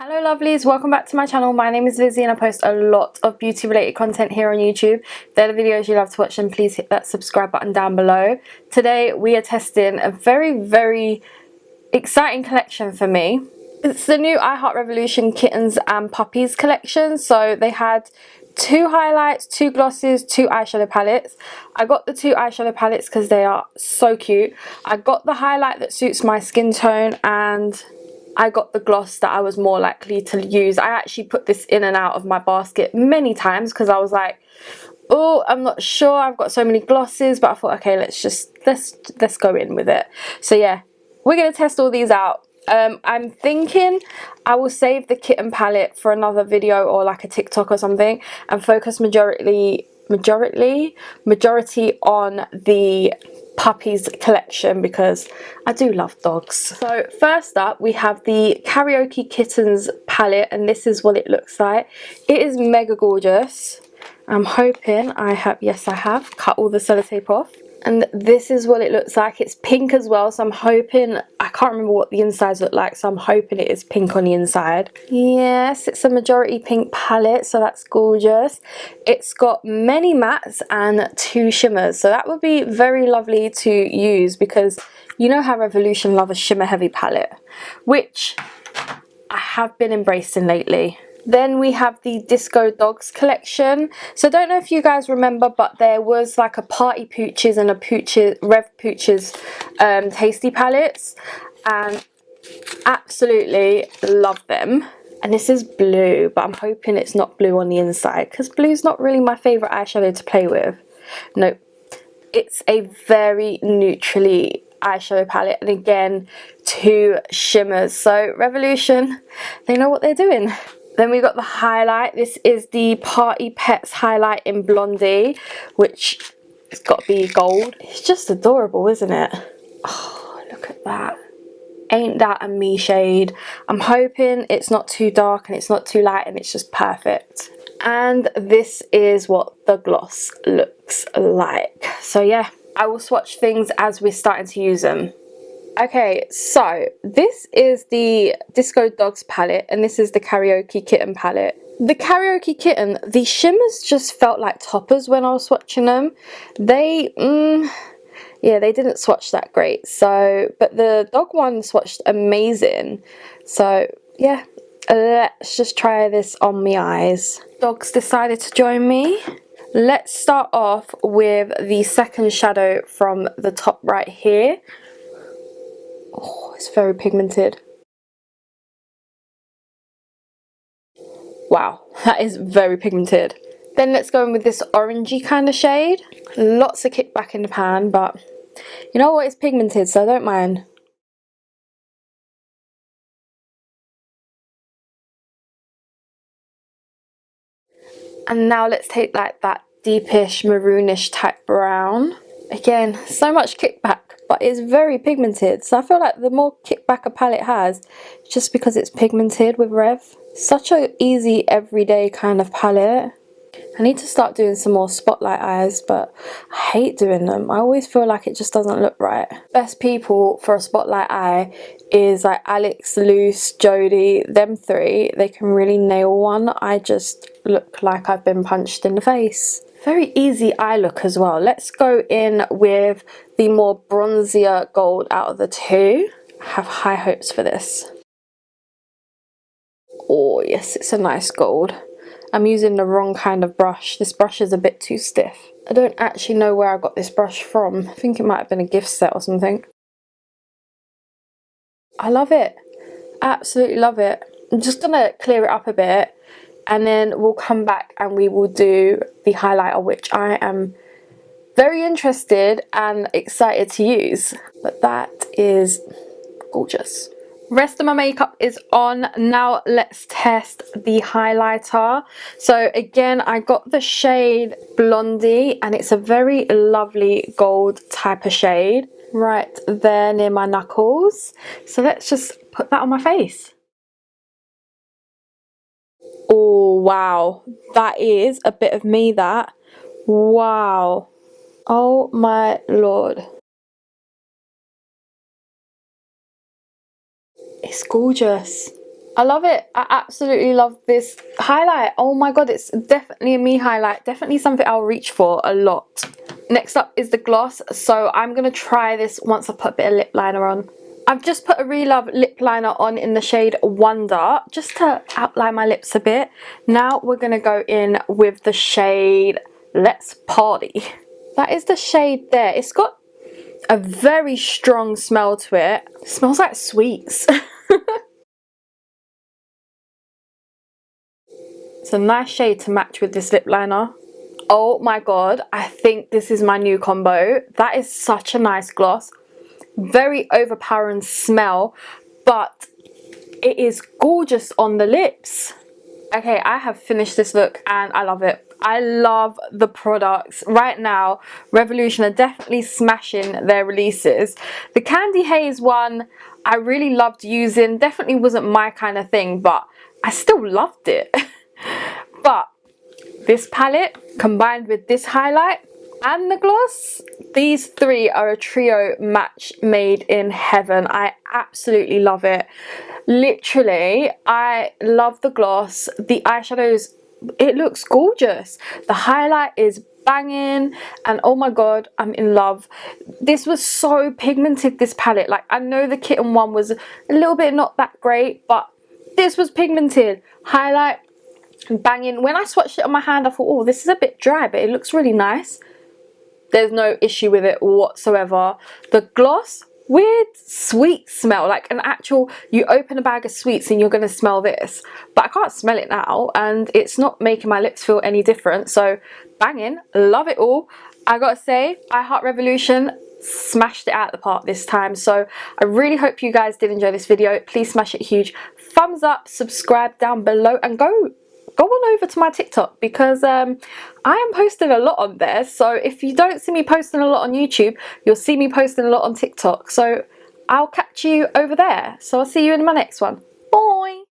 Hello lovelies, welcome back to my channel. My name is Lizzie and I post a lot of beauty related content here on YouTube. If they're the videos you love to watch, then please hit that subscribe button down below. Today we are testing a very exciting collection for me. It's the new I Heart Revolution Kittens and Puppies collection. So they had 2 highlights, 2 glosses, 2 eyeshadow palettes. I got the 2 eyeshadow palettes because they are so cute. I got the highlight that suits my skin tone, and I got the gloss that I was more likely to use. I actually put this in and out of my basket many times because I was like, oh, I'm not sure, I've got so many glosses, but I thought, okay, let's go in with it. So yeah, we're gonna test all these out. I'm thinking I will save the kitten palette for another video or like a TikTok or something and focus majority on the puppies collection because I do love dogs. So first up we have the Karaoke Kittens palette, and this is what it looks like. It is mega gorgeous. I'm hoping I have cut all the sellotape off. And this is what it looks like. It's pink as well, so I'm hoping, I can't remember what the insides look like, so I'm hoping it is pink on the inside. Yes, it's a majority pink palette, so that's gorgeous. It's got many mattes and 2 shimmers, so that would be very lovely to use because you know how Revolution love a shimmer heavy palette, which I have been embracing lately. Then we have the Disco Dogs collection. So I don't know if you guys remember, but there was like a Party Pooches and a Rev Pooches tasty palettes, and absolutely love them. And this is blue, but I'm hoping it's not blue on the inside because blue's not really my favourite eyeshadow to play with. Nope. It's a very neutrally eyeshadow palette, and again 2 shimmers. So Revolution, they know what they're doing. Then we got the highlight. This is the Party Pets highlight in Blondie, which has got to be gold. It's just adorable, isn't it? Oh, look at that. Ain't that a me shade? I'm hoping it's not too dark and it's not too light and it's just perfect. And this is what the gloss looks like. So yeah, I will swatch things as we're starting to use them. Okay, so this is the Disco Dogs palette and this is the Karaoke Kitten palette. The Karaoke Kitten, the shimmers just felt like toppers when I was swatching them. They didn't swatch that great. So, but the dog one swatched amazing. So yeah, let's just try this on my eyes. Dogs decided to join me. Let's start off with the second shadow from the top right here. Oh, it's very pigmented. Wow, that is very pigmented. Then let's go in with this orangey kind of shade. Lots of kickback in the pan, but you know what, it's pigmented, so I don't mind. And now let's take like that deepish maroonish type brown. Again, so much kickback, but it's very pigmented, so I feel like the more kickback a palette has, just because it's pigmented with Rev. Such a easy everyday kind of palette. I need to start doing some more spotlight eyes, but I hate doing them. I always feel like it just doesn't look right. Best people for a spotlight eye is like Alex, Luce, Jodie, them 3. They can really nail one. I just look like I've been punched in the face. Very easy eye look as well. Let's go in with the more bronzier gold out of the 2. I have high hopes for this. Oh yes, it's a nice gold. I'm using the wrong kind of brush. This brush is a bit too stiff. I don't actually know where I got this brush from. I think it might have been a gift set or something. I love it. Absolutely love it. I'm just gonna clear it up a bit and then we'll come back and we will do the highlighter, which I am very interested and excited to use. But that is gorgeous. Rest of my makeup is on. Now let's test the highlighter. So again, I got the shade Blondie and it's a very lovely gold type of shade right there near my knuckles. So let's just put that on my face. Oh wow, that is a bit of me, that. Wow. Oh my lord. It's gorgeous. I love it. I absolutely love this highlight. Oh my god, it's definitely a me highlight. Definitely something I'll reach for a lot. Next up is the gloss. So I'm going to try this once I put a bit of lip liner on. I've just put a Really Love lip liner on in the shade Wonder, just to outline my lips a bit. Now we're going to go in with the shade Let's Party. That is the shade there. It's got a very strong smell to it. It smells like sweets. It's a nice shade to match with this lip liner. Oh my god, I think this is my new combo. That is such a nice gloss. Very overpowering smell, but it is gorgeous on the lips. Okay, I have finished this look and I love it. I love the products. Right now, Revolution are definitely smashing their releases. The Candy Haze one, I really loved using. Definitely wasn't my kind of thing, but I still loved it. But this palette combined with this highlight and the gloss, these three are a trio match made in heaven. I absolutely love it. Literally, I love the gloss. The eyeshadows, it looks gorgeous. The highlight is banging, and oh my god, I'm in love. This was so pigmented, this palette. Like, I know the Kitten one was a little bit not that great, but this was pigmented. Highlight banging. When I swatched it on my hand, I thought, oh, this is a bit dry, but it looks really nice. There's no issue with it whatsoever. The gloss, weird sweet smell, like an actual, you open a bag of sweets and you're going to smell this, but I can't smell it now and it's not making my lips feel any different. So banging, love it all. I gotta say, I Heart Revolution smashed it out of the park this time. So I really hope you guys did enjoy this video. Please smash it a huge thumbs up, subscribe down below, and go on over to my TikTok, because I am posting a lot on there. So if you don't see me posting a lot on YouTube, you'll see me posting a lot on TikTok. So I'll catch you over there. So I'll see you in my next one. Bye!